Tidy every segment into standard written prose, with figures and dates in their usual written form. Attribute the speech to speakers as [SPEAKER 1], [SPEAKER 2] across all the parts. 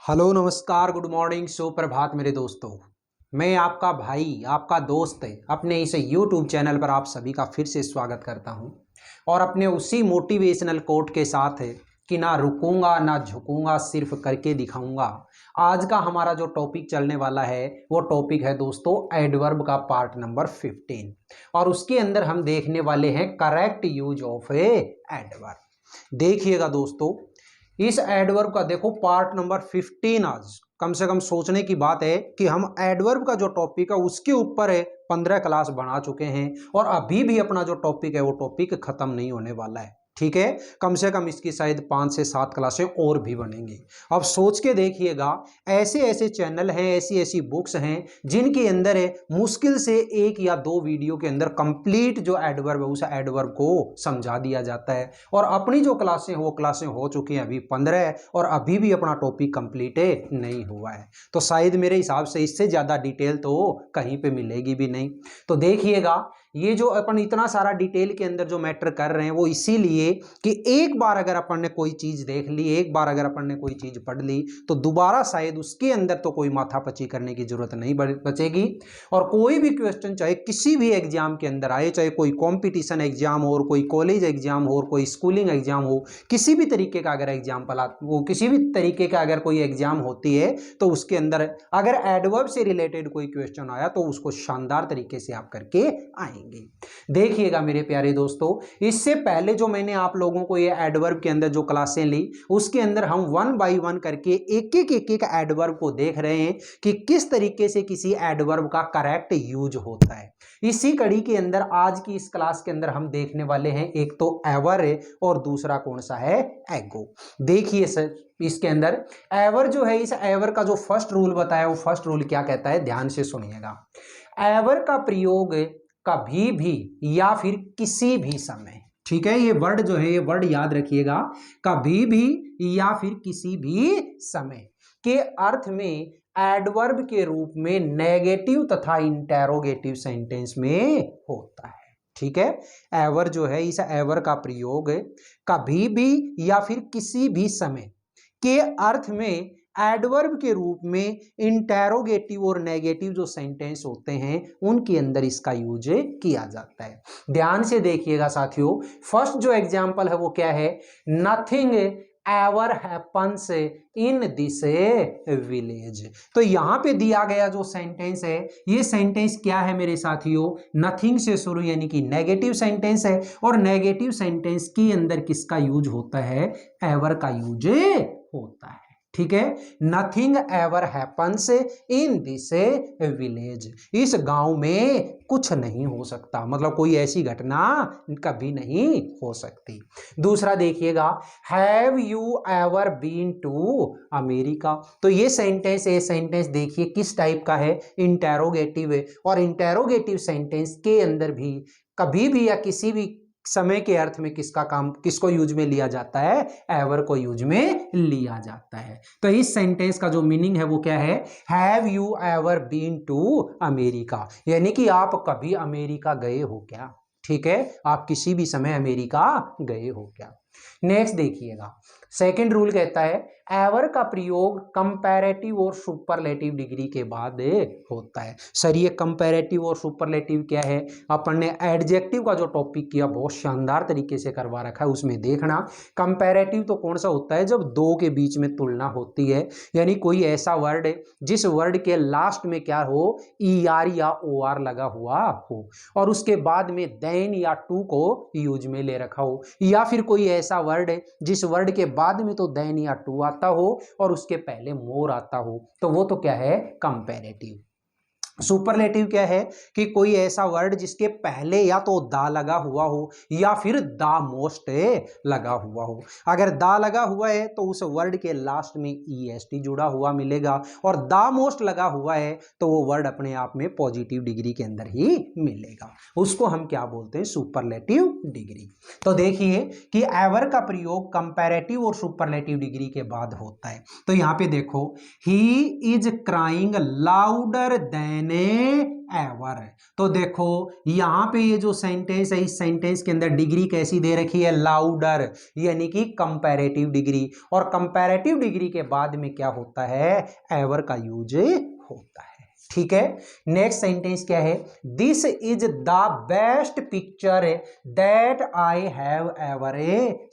[SPEAKER 1] Hello नमस्कार good morning सुप्रभात मेरे दोस्तों। मैं आपका भाई आपका दोस्त अपने इस यूट्यूब चैनल पर आप सभी का फिर से स्वागत करता हूं और अपने उसी मोटिवेशनल कोट के साथ है कि ना रुकूंगा ना झुकूंगा सिर्फ करके दिखाऊंगा। आज का हमारा जो टॉपिक चलने वाला है वो टॉपिक है दोस्तों एडवर्ब का पार्ट नंबर 15 और उसके अंदर हम देखने वाले हैं correct use of A adverb. देखिएगा दोस्तों, इस एडवर्ब का देखो पार्ट नंबर 15। आज कम से कम सोचने की बात है कि हम एडवर्ब का जो टॉपिक है उसके ऊपर है 15 क्लास बना चुके हैं और अभी भी अपना जो टॉपिक है वो टॉपिक खत्म नहीं होने वाला है। ठीक है, कम से कम इसकी शायद 5 से 7 क्लासें और भी बनेंगी। अब सोच के देखिएगा, ऐसे ऐसे चैनल हैं, ऐसी ऐसी बुक्स हैं जिनके अंदर है मुश्किल से 1 या 2 वीडियो के अंदर कंप्लीट जो एडवर्ब है उस एडवर्ब को समझा दिया जाता है। और अपनी जो क्लासें वो क्लासें हो चुकी हैं अभी 15 और अभी भी अपना टॉपिक कंप्लीट नहीं हुआ है। तो शायद मेरे हिसाब से इससे ज़्यादा डिटेल तो कहीं पे मिलेगी भी नहीं। तो देखिएगा, ये जो अपन इतना सारा डिटेल के अंदर जो मैटर कर रहे हैं वो इसीलिए कि एक बार अगर अपन ने कोई चीज देख ली, एक बार अगर अपन ने कोई चीज पढ़ ली तो दोबारा शायद उसके अंदर तो कोई माथापच्ची करने की जरूरत नहीं बचेगी। और कोई भी क्वेश्चन चाहे किसी भी एग्जाम के अंदर आए, चाहे कोई कॉम्पिटिशन एग्जाम हो, कोई कॉलेज एग्जाम हो, कोई स्कूलिंग एग्जाम हो, किसी भी तरीके का अगर एग्जाम्पल वो किसी भी तरीके का अगर कोई एग्जाम होती है तो उसके अंदर अगर एडवर्ब से रिलेटेड कोई क्वेश्चन आया तो उसको शानदार तरीके से आप करके आएंगे। देखिएगा मेरे प्यारे दोस्तों, इससे पहले जो मैंने आप लोगों को ये एडवर्ब के अंदर जो क्लासें ली उसके अंदर हम 1 बाय 1 करके एक एक एडवर्ब को देख रहे हैं कि किस तरीके से किसी एडवर्ब का करेक्ट यूज होता है। इसी कड़ी के अंदर आज की इस क्लास के अंदर हम देखने वाले हैं, एक तो एवर है और दूसरा कौन सा है, एगो। देखिए सर, इसके अंदर एवर जो है, इस एवर का जो फर्स्ट रूल बताया वो फर्स्ट रूल क्या कहता है, ध्यान से सुनिएगा। एवर का प्रयोग कभी भी या फिर किसी भी समय, ठीक है, ये वर्ड जो है ये वर्ड याद रखिएगा, कभी भी या फिर किसी भी समय के अर्थ में एडवर्ब के रूप में नेगेटिव तथा इंटेरोगेटिव सेंटेंस में होता है। ठीक है, एवर जो है, इस एवर का प्रयोग कभी भी या फिर किसी भी समय के अर्थ में एडवर्ब के रूप में इंटेरोगेटिव और नेगेटिव जो सेंटेंस होते हैं उनके अंदर इसका यूज किया जाता है। ध्यान से देखिएगा साथियों, फर्स्ट जो एग्जांपल है वो क्या है, nothing ever happens in this village. तो यहां पे दिया गया जो सेंटेंस है ये सेंटेंस क्या है मेरे साथियों, नथिंग से शुरू यानी कि नेगेटिव सेंटेंस है और नेगेटिव सेंटेंस के अंदर किसका यूज होता है, एवर का यूज होता है। ठीक है, nothing ever happens in this village, इस गांव में कुछ नहीं हो सकता, मतलब कोई ऐसी घटना कभी नहीं हो सकती। दूसरा देखिएगा, have you ever been to America. तो ये सेंटेंस देखिए किस टाइप का है, इंटेरोगेटिव है और इंटेरोगेटिव सेंटेंस के अंदर भी कभी भी या किसी भी समय के अर्थ में किसको यूज में लिया जाता है, एवर को यूज में लिया जाता है। तो इस सेंटेंस का जो मीनिंग है वो क्या है, have you ever been to America, यानी कि आप कभी अमेरिका गए हो क्या। ठीक है, आप किसी भी समय अमेरिका गए हो क्या। नेक्स्ट देखिएगा, सेकंड रूल कहता है एवर का प्रयोग कंपैरेटिव और सुपरलेटिव डिग्री के बाद होता है। सर ये कंपैरेटिव और सुपरलेटिव क्या है, अपन ने एडजेक्टिव का जो टॉपिक किया बहुत शानदार तरीके से करवा रखा है, उसमें देखना कंपैरेटिव तो कौन सा होता है, जब दो के बीच में तुलना होती है, यानी कोई ऐसा वर्ड है जिस वर्ड के लास्ट में क्या हो, ER या OR लगा हुआ हो और उसके बाद में देन या टू को यूज में ले रखा हो, या फिर कोई ऐसा वर्ड है जिस वर्ड के बाद में तो देन या टू आता हो और उसके पहले मोर आता हो, तो वो तो क्या है, कंपैरेटिव। सुपरलेटिव क्या है कि कोई ऐसा वर्ड जिसके पहले या तो दा लगा हुआ हो या फिर दा मोस्ट लगा हुआ हो। अगर दा लगा हुआ है तो उस वर्ड के लास्ट में EST जुड़ा हुआ मिलेगा और दा मोस्ट लगा हुआ है तो वो वर्ड अपने आप में पॉजिटिव डिग्री के अंदर ही मिलेगा, उसको हम क्या बोलते हैं, सुपरलेटिव डिग्री। तो देखिए कि एवर का प्रयोग कंपैरेटिव और सुपरलेटिव डिग्री के बाद होता है। तो यहां पे देखो, he is crying louder than then ever. तो देखो यहां पे ये जो सेंटेंस है, इस सेंटेंस के अंदर डिग्री कैसी दे रखी है, लाउडर, यानी कि कंपैरेटिव डिग्री। और कंपैरेटिव डिग्री के बाद में क्या होता है, एवर का यूज होता है। ठीक है, नेक्स्ट सेंटेंस क्या है, this is the best picture that I have ever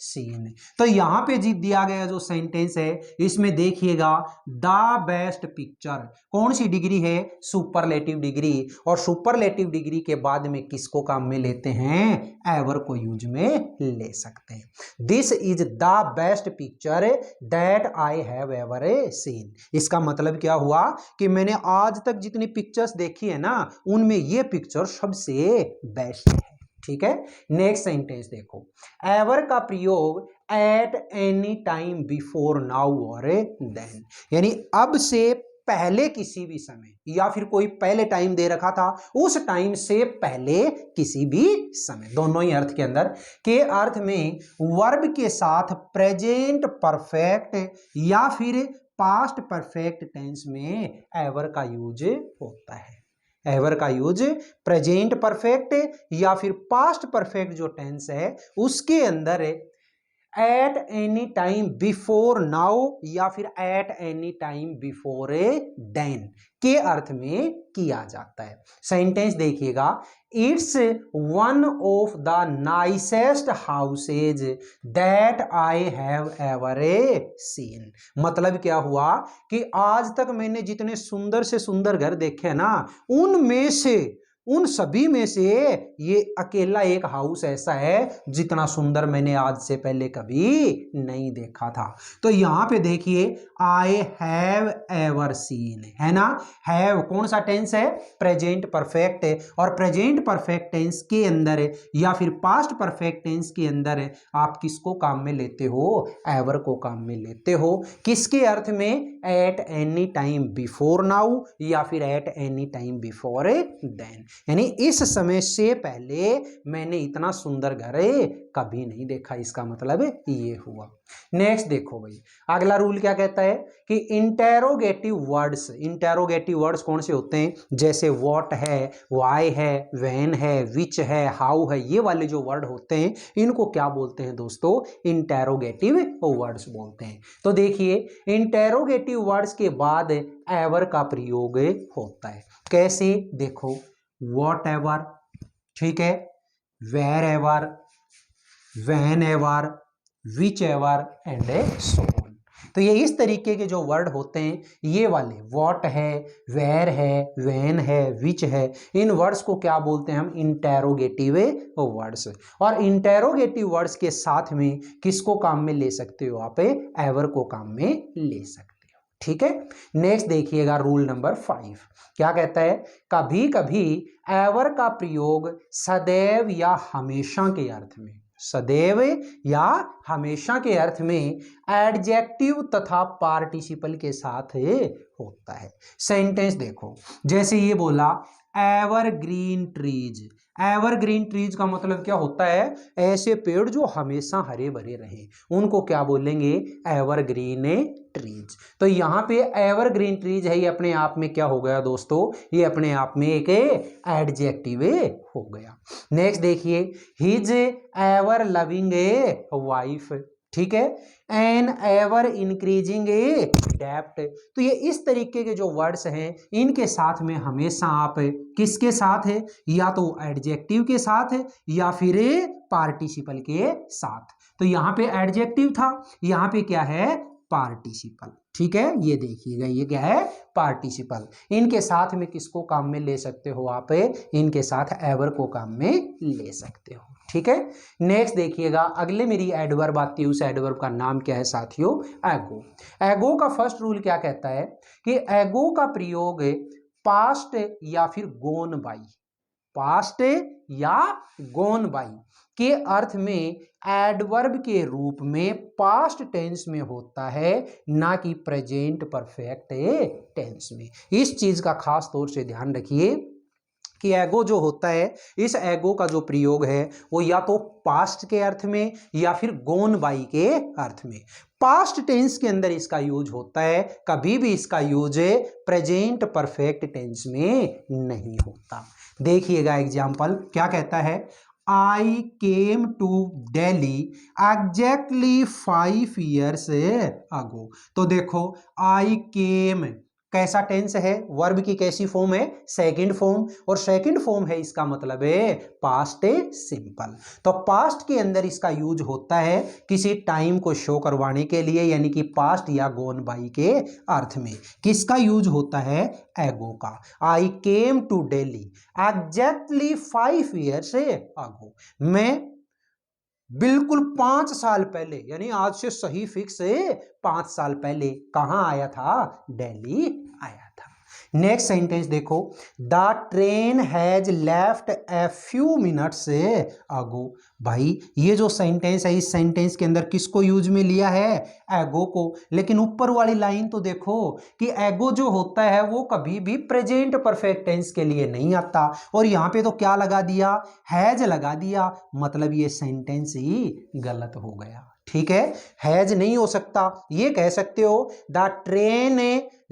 [SPEAKER 1] scene. तो यहां पे जी दिया गया जो सेंटेंस है, इसमें देखिएगा द बेस्ट पिक्चर कौन सी डिग्री है, सुपरलेटिव डिग्री। और सुपरलेटिव डिग्री के बाद में किसको काम में लेते हैं, एवर को यूज में ले सकते हैं। This is the best picture that I have ever scene. इसका मतलब क्या हुआ कि मैंने आज तक जितनी पिक्चर्स देखी है ना, उनमें ये पिक्चर सबसे बेस्ट है। ठीक है, नेक्स्ट सेंटेंस देखो, एवर का प्रयोग eight any time before now और देन, यानी अब से पहले किसी भी समय, या फिर कोई पहले टाइम दे रखा था, उस टाइम से पहले किसी भी समय, दोनों ही अर्थ के अंदर के अर्थ में वर्ब के साथ प्रेजेंट परफेक्ट या फिर पास्ट परफेक्ट टेंस में एवर का यूज होता है। एवर का यूज प्रेजेंट परफेक्ट या फिर पास्ट परफेक्ट जो टेंस है उसके अंदर at any time before now या फिर at any time before then के अर्थ में किया जाता है। सेंटेंस देखिएगा, it's one of the nicest houses that I have ever seen. मतलब क्या हुआ कि आज तक मैंने जितने सुंदर से सुंदर घर देखे ना, उनमें से, उन सभी में से ये अकेला एक हाउस ऐसा है जितना सुंदर मैंने आज से पहले कभी नहीं देखा था। तो यहां पे देखिए आई हैव एवर सीन है ना, हैव कौन सा टेंस है, प्रेजेंट परफेक्ट है। और प्रेजेंट परफेक्ट टेंस के अंदर या फिर पास्ट परफेक्ट टेंस के अंदर आप किसको काम में लेते हो, एवर को काम में लेते हो। किसके अर्थ में, at any time before now या फिर at any time before then, यानी इस समय से पहले मैंने इतना सुंदर घर कभी नहीं देखा, इसका मतलब ये हुआ। नेक्स्ट देखो भाई, अगला रूल क्या कहता है कि इंटेरोगेटिव वर्ड्स, इंटेरोगेटिव वर्ड्स कौन से होते हैं, जैसे व्हाट है, व्हाई है, व्हेन है, विच है, हाउ है, ये वाले जो वर्ड होते हैं इनको क्या बोलते हैं दोस्तों, इंटेरोगेटिव वर्ड्स बोलते हैं। तो देखिए इंटेरोगेटिव वर्ड्स के बाद एवर का प्रयोग होता है। कैसे, देखो वॉट एवर, ठीक है, wherever, whenever, whichever and so on. तो ये इस तरीके के जो वर्ड होते हैं, ये वाले व्हाट है, वेर है, व्हेन है, विच है, इन वर्ड्स को क्या बोलते हैं हम, इंटेरोगेटिव वर्ड्स। और इंटेरोगेटिव वर्ड्स के साथ में किसको काम में ले सकते हो आप, एवर को काम में ले सकते हो। ठीक है, नेक्स्ट देखिएगा रूल नंबर 5 क्या कहता है, कभी कभी एवर का प्रयोग सदैव या हमेशा के अर्थ में, सदैव या हमेशा के अर्थ में एडजेक्टिव तथा पार्टिसिपल के साथ होता है। सेंटेंस देखो, जैसे ये बोला एवरग्रीन ट्रीज, एवरग्रीन ट्रीज का मतलब क्या होता है, ऐसे पेड़ जो हमेशा हरे भरे रहे, उनको क्या बोलेंगे, एवरग्रीन ट्रीज। तो यहाँ पे एवरग्रीन ट्रीज है, ये अपने आप में क्या हो गया दोस्तों, ये अपने आप में एक एडजेक्टिव हो गया। नेक्स्ट देखिए, his ever loving a wife, ठीक है, एन एवर इंक्रीजिंग डेप्ट। तो ये इस तरीके के जो वर्ड्स हैं इनके साथ में हमेशा आप किसके साथ है, या तो एडजेक्टिव के साथ है या फिर पार्टिसिपल के साथ। तो यहाँ पे एडजेक्टिव था, यहाँ पे क्या है, पार्टिसिपल। ठीक है, ये देखिएगा, ये क्या है, पार्टिसिपल। इनके साथ में किसको काम में ले सकते हो आप, इनके साथ एवर को काम में ले सकते हो। ठीक है, नेक्स्ट देखिएगा, अगले मेरी एडवर्ब आती है, उस एडवर्ब का नाम क्या है साथियों, एगो। एगो का फर्स्ट रूल क्या कहता है कि एगो का प्रयोग पास्ट या फिर गोन बाई, पास्ट या गोन बाई के अर्थ में एडवर्ब के रूप में पास्ट टेंस में होता है, ना कि प्रेजेंट परफेक्ट टेंस में। इस चीज का खास तौर से ध्यान रखिए कि एगो जो होता है, इस एगो का जो प्रयोग है वो या तो पास्ट के अर्थ में या फिर गोन बाई के अर्थ में। पास्ट टेंस के अंदर इसका यूज होता है, कभी भी इसका यूज प्रेजेंट परफेक्ट टेंस में नहीं होता। देखिएगा एग्जाम्पल क्या कहता है, I came to Delhi exactly 5 years ago. तो देखो आई केम कैसा टेंस है, वर्ब की कैसी फॉर्म है, सेकंड फॉर्म, और सेकंड फॉर्म है इसका मतलब है पास्ट सिंपल। तो पास्ट के अंदर इसका यूज होता है किसी टाइम को शो करवाने के लिए, यानी कि पास्ट या गोन बाई के अर्थ में। किसका यूज होता है, एगो का। I came to Delhi exactly 5 years ago, मैं बिल्कुल 5 साल पहले, यानी आज से सही फिक्स 5 साल पहले कहां आया था, दिल्ली आया था। नेक्स्ट सेंटेंस देखो, the train has left a few minutes ago. भाई ये जो सेंटेंस है, इस सेंटेंस के अंदर किसको यूज में लिया है, एगो को। लेकिन ऊपर वाली लाइन तो देखो कि एगो जो होता है वो कभी भी प्रेजेंट परफेक्ट टेंस के लिए नहीं आता, और यहां पे तो क्या लगा दिया, हैज लगा दिया, मतलब ये सेंटेंस ही गलत हो गया। ठीक है, हैज नहीं हो सकता, ये कह सकते हो the train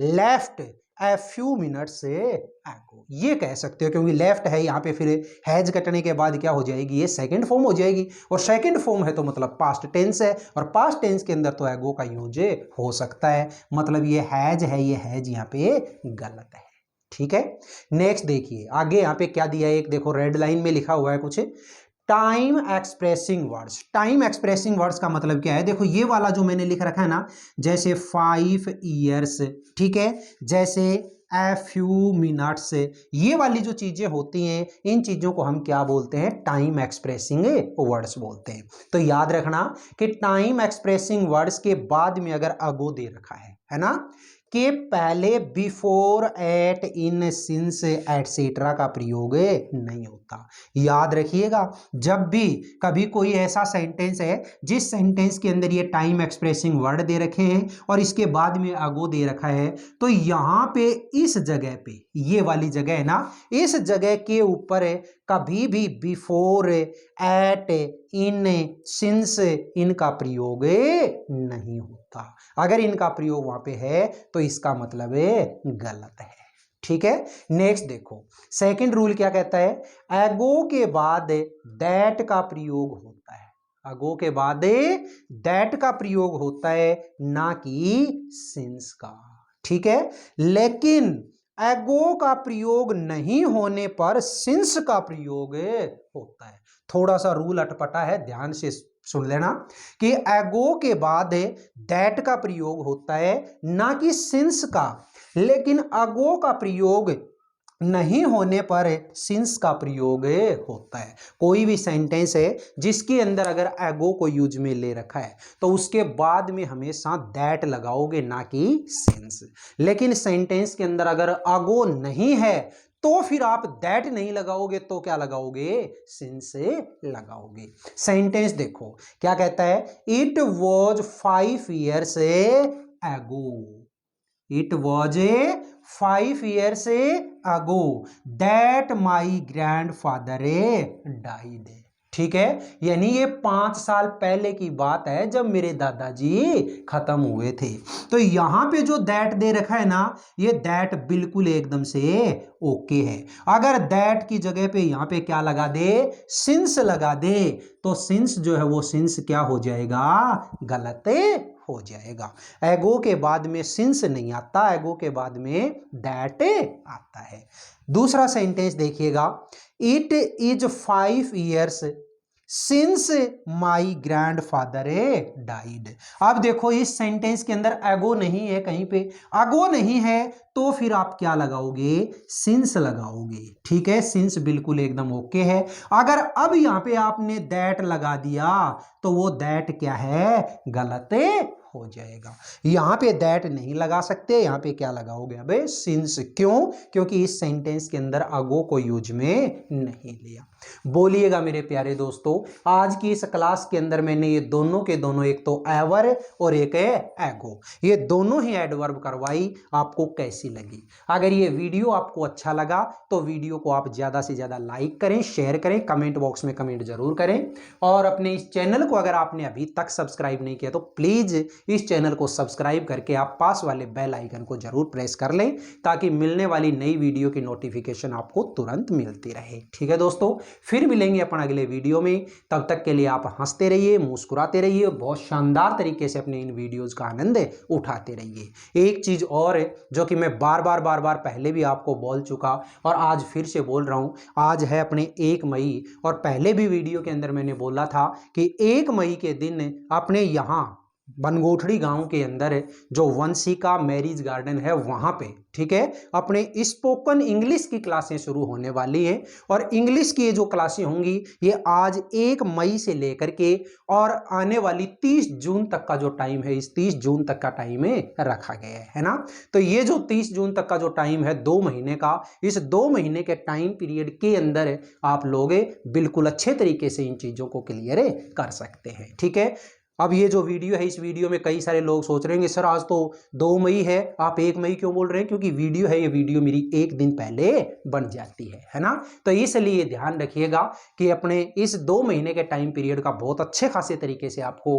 [SPEAKER 1] left a few minutes एगो, ये कह सकते हो, क्योंकि लेफ्ट है यहाँ पे, फिर हैज कटने के बाद क्या हो जाएगी, ये सेकंड फॉर्म हो जाएगी, और सेकंड फॉर्म है तो मतलब पास्ट टेंस है, और पास्ट टेंस के अंदर तो एगो का यूज हो सकता है, मतलब ये हैज है, ये हैज यहाँ पे गलत है। ठीक है, नेक्स्ट देखिए आगे यहाँ पे क्या दिया है, एक देखो रेड लाइन में लिखा हुआ है कुछ, time expressing words. Time expressing words का मतलब क्या है, देखो ये वाला जो मैंने लिख रखा है ना, जैसे 5 years, ठीक है, जैसे ए फ्यू मिनट्स, ये वाली जो चीजें होती हैं, इन चीजों को हम क्या बोलते हैं, टाइम एक्सप्रेसिंग वर्ड्स बोलते हैं। तो याद रखना कि टाइम एक्सप्रेसिंग वर्ड्स के बाद में अगर अगो दे रखा है ना, के पहले बिफोर, एट, इन, सिंस, एटसेट्रा का प्रयोग नहीं होता। याद रखिएगा, जब भी कभी कोई ऐसा सेंटेंस है जिस सेंटेंस के अंदर ये टाइम एक्सप्रेसिंग वर्ड दे रखे हैं और इसके बाद में अगो दे रखा है, तो यहाँ पे इस जगह पे, ये वाली जगह है ना, इस जगह के ऊपर कभी भी बिफोर, एट, इन, सिंस, इनका प्रयोग नहीं होता। अगर इनका प्रयोग वहां पे है तो इसका मतलब गलत है। ठीक है, नेक्स्ट देखो, सेकंड रूल क्या कहता है, एगो के बाद दैट का प्रयोग होता है। अगो के बाद दैट का प्रयोग होता है, ना कि सिंस का। ठीक है, लेकिन एगो का प्रयोग नहीं होने पर सिंस का प्रयोग होता है। थोड़ा सा रूल अटपटा है, ध्यान से सुन लेना कि एगो के बाद दैट का प्रयोग होता है, ना कि सिंस का, लेकिन अगो का प्रयोग नहीं होने पर सिंस का प्रयोग होता है। कोई भी सेंटेंस है जिसके अंदर अगर एगो को यूज में ले रखा है तो उसके बाद में हमेशा दैट लगाओगे, ना कि सिंस। लेकिन सेंटेंस के अंदर अगर अगो नहीं है तो फिर आप दैट नहीं लगाओगे, तो क्या लगाओगे, सिंस लगाओगे। सेंटेंस देखो क्या कहता है, it was 5 years ago, it was 5 years ago that my grandfather died। ठीक है, यानी ये 5 साल पहले की बात है जब मेरे दादाजी खत्म हुए थे। तो यहां पे जो दैट दे रखा है ना, ये दैट बिल्कुल एकदम से ओके है। अगर दैट की जगह पे यहां पे क्या लगा दे, सिंस लगा दे, तो सिंस जो है वो सिंस क्या हो जाएगा, गलत हो जाएगा। एगो के बाद में सिंस नहीं आता, एगो के बाद में दैट आता है। दूसरा सेंटेंस देखिएगा, it is 5 years since my grandfather died. अब देखो इस सेंटेंस के अंदर एगो नहीं है, कहीं पे अगो नहीं है, तो फिर आप क्या लगाओगे, सिंस लगाओगे। ठीक है, सिंस बिल्कुल एकदम ओके है। अगर अब यहां पे आपने दैट लगा दिया तो वो दैट क्या है, गलत हो जाएगा। यहाँ पे दैट नहीं लगा सकते, यहाँ पे क्या लगाओगे अबे सिंस। क्यों? क्योंकि इस सेंटेंस के अंदर अगो को यूज में नहीं लिया। बोलिएगा मेरे प्यारे दोस्तों, आज की इस क्लास के अंदर मैंने ये दोनों के दोनों, एक तो एवर और एक है एगो, ये दोनों ही एडवर्ब करवाई, आपको कैसी लगी? अगर ये वीडियो आपको अच्छा लगा तो वीडियो को आप ज़्यादा से ज़्यादा लाइक करें, शेयर करें, कमेंट बॉक्स में कमेंट जरूर करें, और अपने इस चैनल को अगर आपने अभी तक सब्सक्राइब नहीं किया तो प्लीज़ इस चैनल को सब्सक्राइब करके आप पास वाले बेल आइकन को जरूर प्रेस कर लें, ताकि मिलने वाली नई वीडियो की नोटिफिकेशन आपको तुरंत मिलती रहे। ठीक है दोस्तों, फिर मिलेंगे अपन अगले वीडियो में। तब तक के लिए आप हंसते रहिए, मुस्कुराते रहिए, बहुत शानदार तरीके से अपने इन वीडियोस का आनंद उठाते रहिए। एक चीज़ और है जो कि मैं बार बार पहले भी आपको बोल चुका और आज फिर से बोल रहा हूं, आज है अपने 1 मई, और पहले भी वीडियो के अंदर मैंने बोला था कि 1 मई के दिन अपने यहाँ बनगोठड़ी गांव के अंदर जो वंशिका मैरिज गार्डन है वहां पे, ठीक है, अपने स्पोकन इंग्लिश की क्लासें शुरू होने वाली हैं। और इंग्लिश की ये जो क्लासें होंगी ये आज 1 मई से लेकर के और आने वाली 30 जून तक का जो टाइम है, इस 30 जून तक का टाइम रखा गया है ना। तो ये जो 30 जून तक का जो टाइम है 2 महीने का, इस 2 महीने के टाइम पीरियड के अंदर आप लोग बिल्कुल अच्छे तरीके से इन चीज़ों को क्लियर कर सकते हैं। ठीक है, अब ये जो वीडियो है, इस वीडियो में कई सारे लोग सोच रहे हैं सर आज तो 2 मई है, आप 1 मई क्यों बोल रहे हैं? क्योंकि वीडियो है, ये वीडियो मेरी 1 दिन पहले बन जाती है ना। तो इसलिए ध्यान रखिएगा कि अपने इस 2 महीने के टाइम पीरियड का बहुत अच्छे खासे तरीके से आपको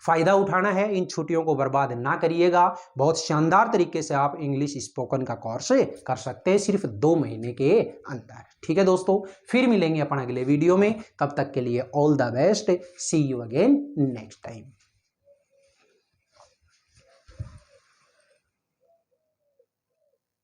[SPEAKER 1] फायदा उठाना है। इन छुट्टियों को बर्बाद ना करिएगा, बहुत शानदार तरीके से आप इंग्लिश स्पोकन का कोर्स कर सकते हैं सिर्फ 2 महीने के अंदर। ठीक है दोस्तों, फिर मिलेंगे अपन अगले वीडियो में, तब तक के लिए all the best, see you again next time.